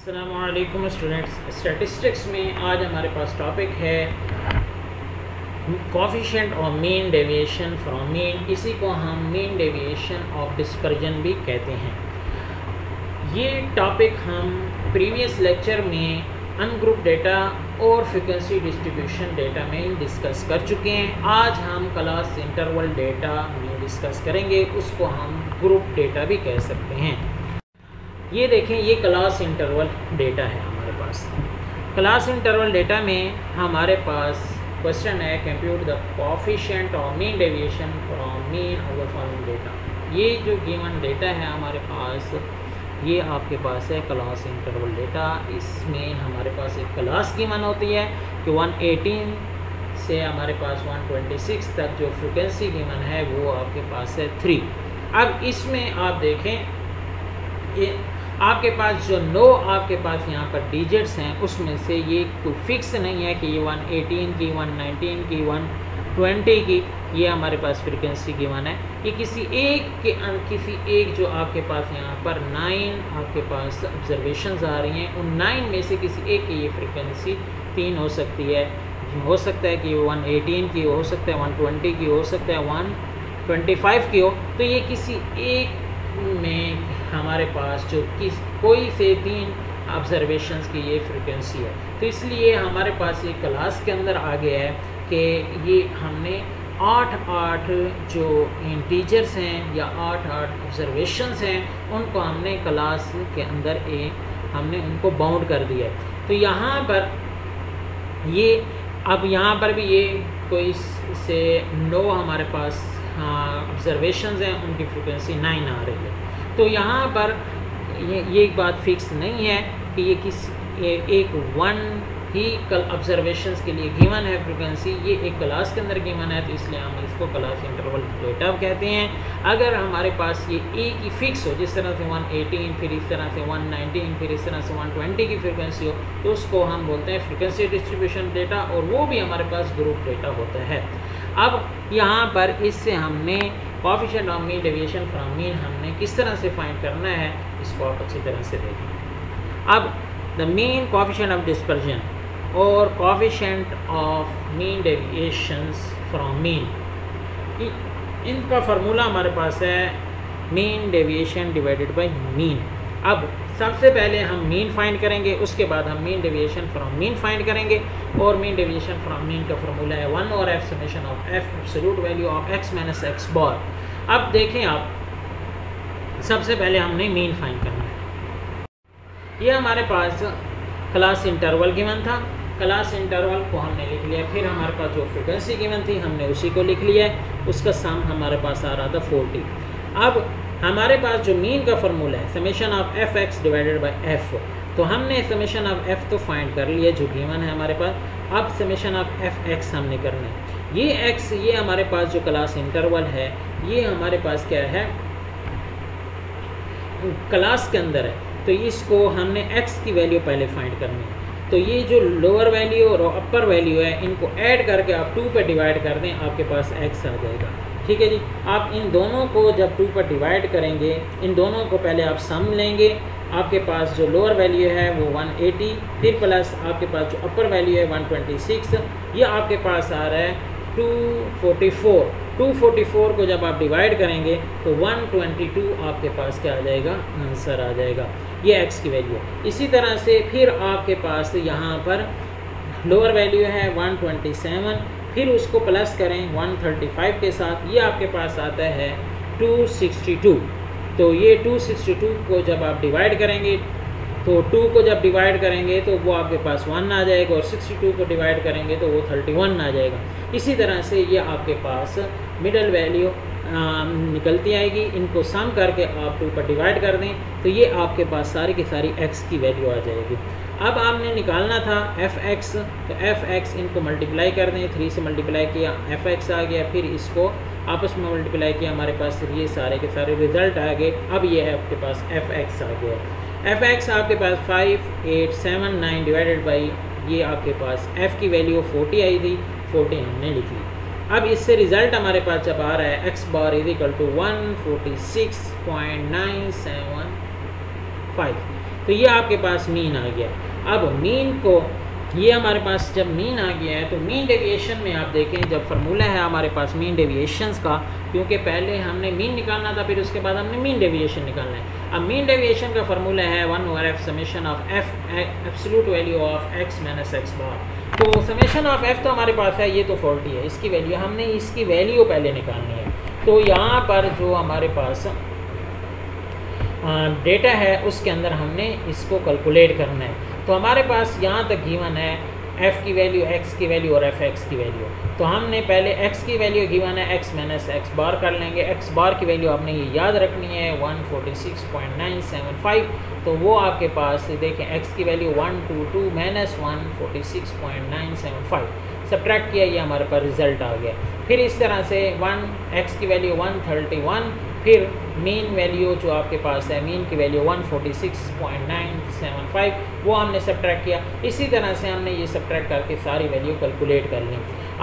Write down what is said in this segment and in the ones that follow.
अस्सलामुअलैकुम students. Statistics में आज हमारे पास टॉपिक है coefficient of mean deviation from mean. इसी को हम मीन डेविएशन ऑफ डिस्पर्जन भी कहते हैं। ये टॉपिक हम प्रीवियस लेक्चर में अनग्रुप डेटा और फ्रीक्वेंसी डिस्ट्रीब्यूशन डेटा में डिस्कस कर चुके हैं। आज हम क्लास इंटरवल डेटा में डिस्कस करेंगे, उसको हम ग्रुप डेटा भी कह सकते हैं। ये देखें, ये क्लास इंटरवल डेटा है हमारे पास। क्लास इंटरवल डेटा में हमारे पास क्वेश्चन है compute the coefficient of mean deviation from mean over following data. ये जो गिवन डेटा है हमारे पास, ये आपके पास है क्लास इंटरवल डेटा। इसमें हमारे पास एक क्लास गिवन होती है कि 118 से हमारे पास 126 तक जो फ्रिक्वेंसी गिवन है वो आपके पास है 3। अब इसमें आप देखें, ये आपके पास जो 9 आपके पास यहाँ पर डिजिट्स हैं, उसमें से ये कोई फिक्स नहीं है कि ये 118 की, 119 की, 120 की ये हमारे पास फ्रीक्वेंसी गिवन है। ये किसी एक जो आपके पास यहाँ पर 9 आपके पास ऑब्जर्वेशंस आ रही हैं, उन 9 में से किसी एक की ये फ्रीक्वेंसी 3 हो सकती है। हो सकता है कि 118 की हो सकता है, 120 की हो सकता है, 125 की हो। तो ये किसी एक में हमारे पास जो कोई से 3 ऑब्जर्वेशंस की ये फ्रीक्वेंसी है। तो इसलिए हमारे पास ये क्लास के अंदर आ गया है कि ये हमने 8 जो इंटीजर्स हैं या 8 ऑब्जर्वेशंस हैं, उनको हमने क्लास के अंदर हमने उनको बाउंड कर दिया है। तो यहाँ पर ये अब यहाँ पर भी ये कोई से 9 हमारे पास ऑब्जर्वेशंस हैं, उनकी फ्रीक्वेंसी 9 आ रही है। तो यहाँ पर ये एक बात फिक्स नहीं है कि ये एक 1 ही ऑब्जर्वेशंस के लिए गिवन है फ्रीक्वेंसी, ये एक क्लास के अंदर गिवन है, तो इसलिए हम इसको क्लास इंटरवल डेटा कहते हैं। अगर हमारे पास ये एक ही फिक्स हो, जिस तरह से 118 फिर इस तरह से 119 फिर इस तरह से 120 की फ्रीक्वेंसी हो, तो उसको हम बोलते हैं फ्रीक्वेंसी डिस्ट्रीब्यूशन डेटा, और वो भी हमारे पास ग्रुप डेटा होता है। अब यहाँ पर इससे हमने coefficient of mean deviation from mean हमने किस तरह से फाइंड करना है, इसको आप अच्छी तरह से देखें। अब the mean coefficient of dispersion और coefficient of mean deviations from mean, इनका फार्मूला हमारे पास है mean deviation divided by mean. अब सबसे पहले हम मीन फाइंड करेंगे, उसके बाद हम mean deviation from mean find करेंगे। और मीन डेविएशन फ्रॉम मीन का फार्मूला है 1 और f summation of f absolute value of x minus x बार। अब देखें आप, सबसे पहले हमने मीन फाइंड करना है। ये हमारे पास क्लास इंटरवल गिवन था, क्लास इंटरवल को हमने लिख लिया। फिर हमारे पास जो फ्रिक्वेंसी गिवन थी हमने उसी को लिख लिया है, उसका सम हमारे पास आ रहा था 40। अब हमारे पास जो मीन का फार्मूला है summation of F x divided by F, तो हमने समेशन ऑफ एफ तो फाइंड कर लिया जो गिवन है हमारे पास। अब समेशन ऑफ एफ एक्स हमने करना है। ये एक्स, ये हमारे पास जो क्लास इंटरवल है, ये हमारे पास क्या है, क्लास के अंदर है, तो इसको हमने एक्स की वैल्यू पहले फाइंड करनी है। तो ये जो लोअर वैल्यू और अपर वैल्यू है, इनको ऐड करके आप 2 पे डिवाइड कर दें, आपके पास एक्स आ जाएगा। ठीक है जी। आप इन दोनों को जब 2 पर डिवाइड करेंगे, इन दोनों को पहले आप सम लेंगे। आपके पास जो लोअर वैल्यू है वो 180, फिर प्लस आपके पास जो अपर वैल्यू है 126, ये आपके पास आ रहा है 244। 244 को जब आप डिवाइड करेंगे तो 122 आपके पास क्या आ जाएगा, आंसर आ जाएगा। ये एक्स की वैल्यू है। इसी तरह से फिर आपके पास यहाँ पर लोअर वैल्यू है 127, फिर उसको प्लस करें 135 के साथ, ये आपके पास आता है 262। तो ये 262 को जब आप डिवाइड करेंगे, तो 2 को जब डिवाइड करेंगे तो वो आपके पास 1 आ जाएगा, और 62 को डिवाइड करेंगे तो वो 31 आ जाएगा। इसी तरह से ये आपके पास मिडल वैल्यू निकलती आएगी। इनको सम करके आप 2 पर डिवाइड कर दें तो ये आपके पास सारी की सारी x की वैल्यू आ जाएगी। अब आपने निकालना था एफ एक्स, तो एफ एक्स इनको मल्टीप्लाई कर दें, 3 से मल्टीप्लाई किया एफ एक्स आ गया, फिर इसको आपस में मल्टीप्लाई किया, हमारे पास ये सारे के सारे रिजल्ट आ गए। अब ये है आपके पास एफ एक्स आ गया। एफ एक्स आपके पास 5879 डिवाइडेड बाई ये आपके पास f की वैल्यू 40 आई थी, 40 हमने लिख ली। अब इससे रिज़ल्ट हमारे पास जब आ रहा है x bar is equal to 146.975, तो ये आपके पास मीन आ गया। अब मीन को ये हमारे पास जब मीन आ गया है तो मीन डेविएशन में आप देखें जब फार्मूला है हमारे पास मीन डेविएशंस का, क्योंकि पहले हमने मीन निकालना था फिर उसके बाद हमने मीन डेविएशन निकालना है। अब मीन डेविएशन का फार्मूला है 1/f summation of f absolute value of x minus x बार। तो समेशन ऑफ f तो हमारे पास है, ये तो 40 है, इसकी वैल्यू हमने इसकी वैल्यू पहले निकालनी है। तो यहाँ पर जो हमारे पास डेटा है उसके अंदर हमने इसको कैलकुलेट करना है। तो हमारे पास यहाँ तक गिवन है f की वैल्यू, x की वैल्यू और fx की वैल्यू। तो हमने पहले x की वैल्यू गिवन है x माइनस x बार कर लेंगे। x बार की वैल्यू आपने ये याद रखनी है 146.975। तो वो आपके पास देखें x की वैल्यू 122 माइनस 146.975 सब्ट्रैक्ट किया, ये हमारे पास रिजल्ट आ गया। फिर इस तरह से x की वैल्यू 131, फिर मीन वैल्यू जो आपके पास है मीन की वैल्यू 146.975 वो हमने सब्ट्रैक्ट किया। इसी तरह से हमने ये सब्ट्रैक्ट करके सारी वैल्यू कैलकुलेट कर ली।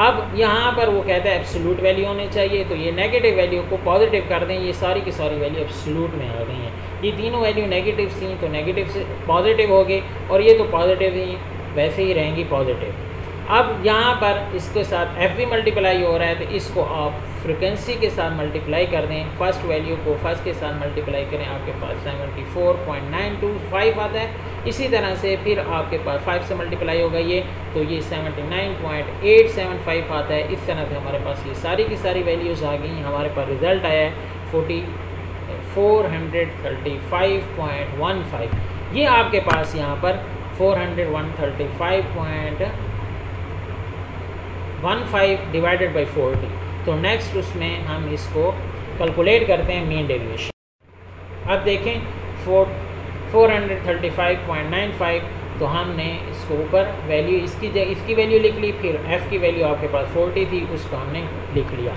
अब यहाँ पर वो कहता है एब्सोल्यूट वैल्यू होनी चाहिए, तो ये नेगेटिव वैल्यू को पॉजिटिव कर दें। ये सारी की सारी वैल्यू एब्सोल्यूट में आ गई हैं। ये तीनों वैल्यू नेगेटिव थी तो नेगेटिव से पॉजिटिव हो गई, और ये तो पॉजिटिव ही वैसे ही रहेंगी पॉजिटिव। अब यहाँ पर इसके साथ f भी मल्टीप्लाई हो रहा है, तो इसको आप फ्रिक्वेंसी के साथ मल्टीप्लाई कर दें। फर्स्ट वैल्यू को फर्स्ट के साथ मल्टीप्लाई करें, आपके पास 74.925 आता है। इसी तरह से फिर आपके पास 5 से मल्टीप्लाई होगा ये, तो ये 79.875 आता है। इस तरह से हमारे पास ये सारी की सारी वैल्यूज़ आ गई। हमारे पास रिज़ल्ट आया है 435.15। ये आपके पास यहाँ पर 435.15 डिवाइडेड बाई 40। तो नेक्स्ट उसमें हम इसको कैलकुलेट करते हैं मीन डेविएशन। अब देखें 435.95, तो हमने इसको ऊपर वैल्यू इसकी वैल्यू लिख ली, फिर f की वैल्यू आपके पास 40 थी उसको हमने लिख लिया।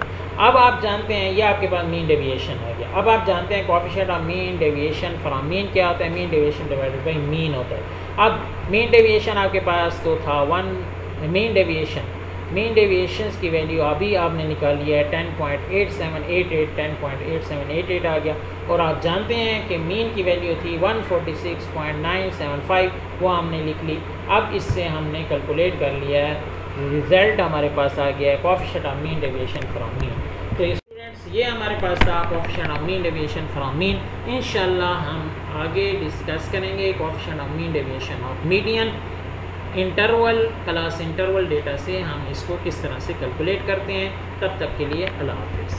अब आप जानते हैं ये आपके पास मीन डेविएशन आ गया। अब आप जानते हैं coefficient of mean deviation from mean क्या होता है, mean deviation divided by mean होता है। अब मीन डेविएशन आपके पास तो था मीन डेविएशंस की वैल्यू अभी आपने निकाली है 10.8788 आ गया, और आप जानते हैं कि मीन की वैल्यू थी 146.975, वो हमने लिख ली। अब इससे हमने कैलकुलेट कर लिया है, रिज़ल्ट हमारे पास आ गया है coefficient of mean deviation from mean. तो स्टूडेंट्स ये हमारे पास था coefficient of mean deviation from mean. इंशाल्लाह हम आगे डिस्कस करेंगे coefficient of mean deviation of median. Class interval data से हम इसको किस तरह से कैलकुलेट करते हैं। तब तक के लिए अल्लाह हाफिज़।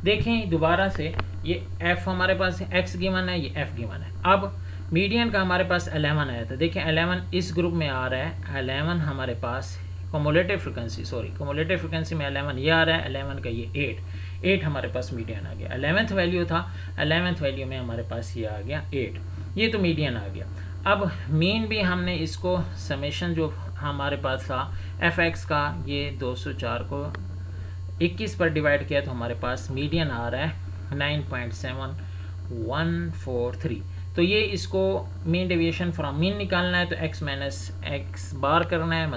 देखें दोबारा से ये f हमारे पास x गिवन है, ये f गिवन है। अब मीडियन का हमारे पास 11 आया था। देखें 11 इस ग्रुप में आ रहा है। 11 हमारे पास कम्युलेटिव फ्रिक्वेंसी में 11 ये आ रहा है, 11 का ये 8 हमारे पास मीडियन आ गया। 11th वैल्यू था, 11th वैल्यू में हमारे पास ये आ गया 8, ये तो मीडियन आ गया। अब मीन भी हमने इसको समेशन जो हमारे पास था fx का, ये 204 को 21 पर डिवाइड किया तो हमारे पास मीडियन आ रहा है 9.7143। तो ये इसको मीन डेविएशन फ्रॉम मीन निकालना है, तो x माइनस x बार करना है,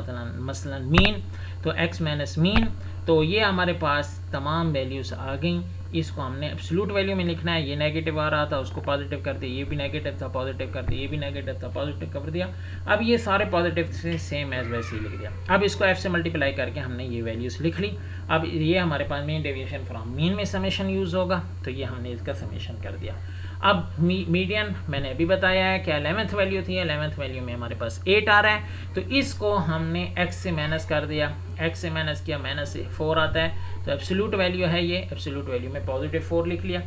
मसलन मीन, तो x माइनस मीन। तो ये हमारे पास तमाम वैल्यूज़ आ गई। इसको हमने एब्सोल्यूट वैल्यू में लिखना है। ये नेगेटिव आ रहा था उसको पॉजिटिव कर दिया, ये भी नेगेटिव था पॉजिटिव कर दिया, ये भी नेगेटिव था पॉजिटिव कर दिया। अब ये सारे पॉजिटिव से सेम एज वैसे ही लिख दिया। अब इसको f से मल्टीप्लाई करके हमने ये वैल्यूज़ लिख ली। अब ये हमारे पास मीन डेविएशन फ्रॉम मीन में समेशन यूज़ होगा, तो ये हमने इसका समेशन कर दिया। अब मीडियन मैंने अभी बताया है कि 11th वैल्यू थी, 11th वैल्यू में हमारे पास 8 आ रहा है, तो इसको हमने x से माइनस कर दिया, x से माइनस किया, माइनस से 4 आता है, तो एब्सोल्यूट वैल्यू है ये, एब्सोल्यूट वैल्यू में पॉजिटिव 4 लिख लिया।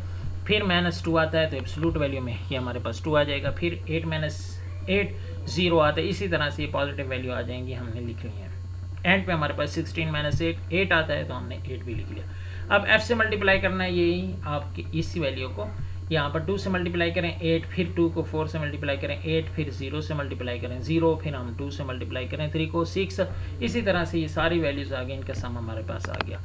फिर माइनस 2 आता है, तो एब्सोल्यूट वैल्यू में ये हमारे पास 2 आ जाएगा। फिर 8 माइनस 8 0 आता है, इसी तरह से ये पॉजिटिव वैल्यू आ जाएंगी, हमने लिख ली है। एंड पे हमारे पास 16 माइनस 8 आता है, तो हमने 8 भी लिख लिया। अब f से मल्टीप्लाई करना है, यही आपकी इसी वैल्यू को यहाँ पर 2 से मल्टीप्लाई करें 8, फिर 2 को 4 से मल्टीप्लाई करें 8, फिर 0 से मल्टीप्लाई करें 0, फिर हम 2 से मल्टीप्लाई करें 3 को 6। इसी तरह से ये सारी वैल्यूज़ आ गई, इनका सम हमारे पास आ गया।